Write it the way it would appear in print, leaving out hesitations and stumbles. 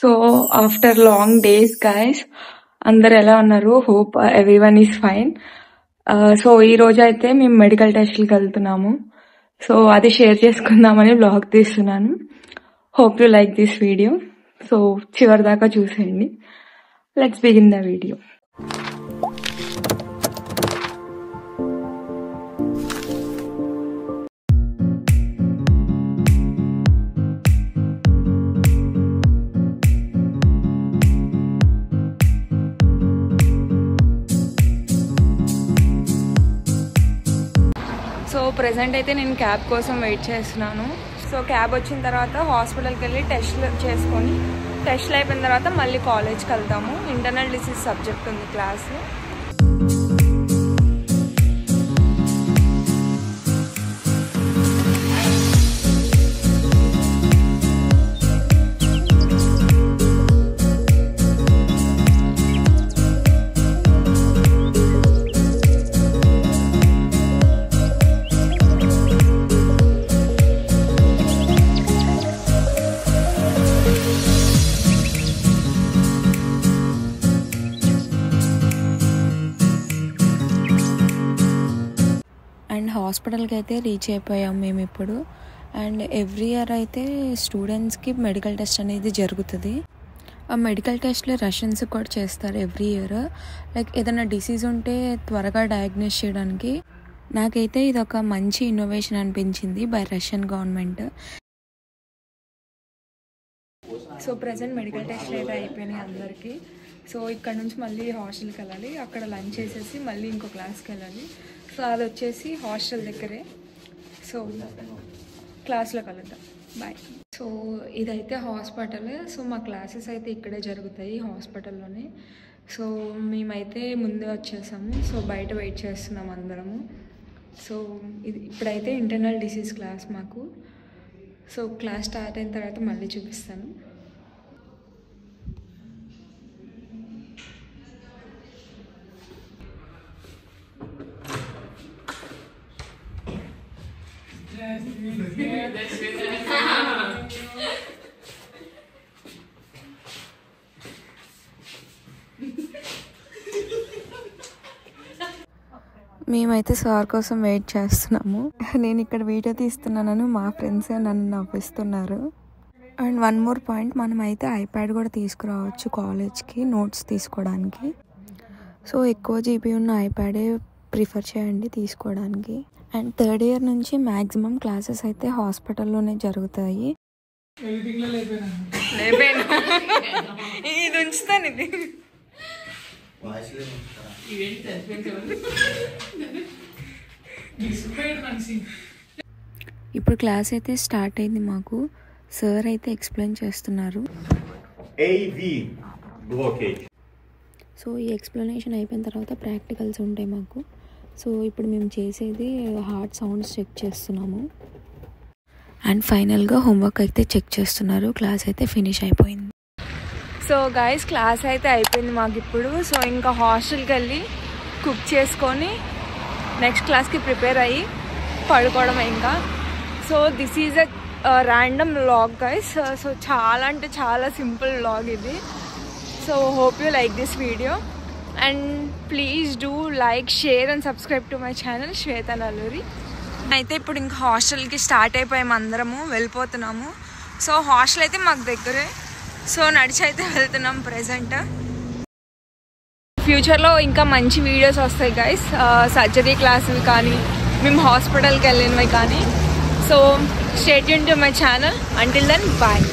So after long days guys, అందరు ఎలా ఉన్నారు? Hope everyone is fine. So ఈ రోజు అయితే మేము మెడికల్ టెస్ట్కి వెళ్తున్నాము. సో అది షేర్ చేసుకుందామని బ్లాగ్ తీస్తున్నాను. Hope you like this video. So చివరి దాకా చూసేయండి. Let's begin the video. So present అయితే నేను క్యాబ్ కోసం వెయిట్ చేస్తున్నాను. సో క్యాబ్ వచ్చిన తర్వాత హాస్పిటల్కి వెళ్ళి టెస్ట్లు చేసుకొని, టెస్ట్లు అయిపోయిన తర్వాత మళ్ళీ కాలేజ్కి వెళ్తాము. ఇంటర్నల్ డిసీజ్ సబ్జెక్ట్ ఉంది క్లాస్. అండ్ హాస్పిటల్కి అయితే రీచ్ అయిపోయాం మేము ఇప్పుడు. అండ్ ఎవ్రీ ఇయర్ అయితే స్టూడెంట్స్కి మెడికల్ టెస్ట్ అనేది జరుగుతుంది. ఆ మెడికల్ టెస్ట్లో రష్యన్స్ కూడా చేస్తారు ఎవ్రీ ఇయర్. లైక్ ఏదైనా డిసీజ్ ఉంటే త్వరగా డయాగ్నోస్ చేయడానికి. నాకైతే ఇది ఒక మంచి ఇన్నోవేషన్ అనిపించింది by Russian government. So present medical టెస్ట్లు అయితే అయిపోయినాయి అందరికీ. సో ఇక్కడ నుంచి మళ్ళీ హాస్టల్కి వెళ్ళాలి. అక్కడ లంచ్ చేసేసి మళ్ళీ ఇంకో క్లాస్కి వెళ్ళాలి. సో అది వచ్చేసి హాస్టల్ దగ్గరే. సో క్లాస్లో కలుద్దాం. బాయ్. సో ఇదైతే హాస్పిటల్. సో మా క్లాసెస్ అయితే ఇక్కడే జరుగుతాయి హాస్పిటల్లోనే. సో మేమైతే ముందే వచ్చేసాము. సో బయట వెయిట్ చేస్తున్నాం అందరము. సో ఇది ఇప్పుడైతే ఇంటర్నల్ డిసీజ్ క్లాస్ మాకు. సో క్లాస్ స్టార్ట్ అయిన తర్వాత మళ్ళీ చూపిస్తాను. మేమైతే సార్ కోసం వెయిట్ చేస్తున్నాము. నేను ఇక్కడ వీడియో తీస్తున్నానని మా ఫ్రెండ్స్ నన్ను నవ్విస్తున్నారు. అండ్ వన్ మోర్ పాయింట్, మనం అయితే ఐప్యాడ్ కూడా తీసుకురావచ్చు కాలేజ్కి నోట్స్ తీసుకోవడానికి. సో ఎక్కువ జీబీ ఉన్న ఐప్యాడే ప్రిఫర్ చేయండి తీసుకోవడానికి. అండ్ థర్డ్ ఇయర్ నుంచి మ్యాక్సిమం క్లాసెస్ అయితే హాస్పిటల్లోనే జరుగుతాయి. ఇది ఉంచుతాను. ఇది ఇప్పుడు క్లాస్ అయితే స్టార్ట్ అయింది మాకు. సార్ అయితే ఎక్స్ప్లెయిన్ చేస్తున్నారు. సో ఈ ఎక్స్ప్లెనేషన్ అయిపోయిన తర్వాత ప్రాక్టికల్స్ ఉంటాయి మాకు. సో ఇప్పుడు మేము చేసేది హార్ట్ సౌండ్స్ చెక్ చేస్తున్నాము. అండ్ ఫైనల్గా హోంవర్క్ అయితే చెక్ చేస్తున్నారు. క్లాస్ అయితే ఫినిష్ అయిపోయింది. సో గైస్ క్లాస్ అయితే అయిపోయింది మాకు ఇప్పుడు. సో ఇంకా హాస్టల్కి వెళ్ళి కుక్ చేసుకొని నెక్స్ట్ క్లాస్కి ప్రిపేర్ అయ్యి పడుకోవడం ఇంకా. So this is a random vlog guys. So చాలా అంటే చాలా సింపుల్ వ్లాగ్ ఇది. So hope you like this video and please do like, share and subscribe to my channel Shweta Nalluri. అయితే ఇప్పుడు ఇంకా హాస్టల్కి స్టార్ట్ అయిపోయాము, అందరము వెళ్ళిపోతున్నాము. సో హాస్టల్ అయితే మాకు దగ్గరే. సో నడిచి అయితే వెళ్తున్నాం ప్రెజెంట్. ఫ్యూచర్లో ఇంకా మంచి వీడియోస్ వస్తాయి గైస్, సర్జరీ క్లాసులు కానీ మేము హాస్పిటల్కి వెళ్ళినవి కానీ. So stay tune to my channel. Until then bye.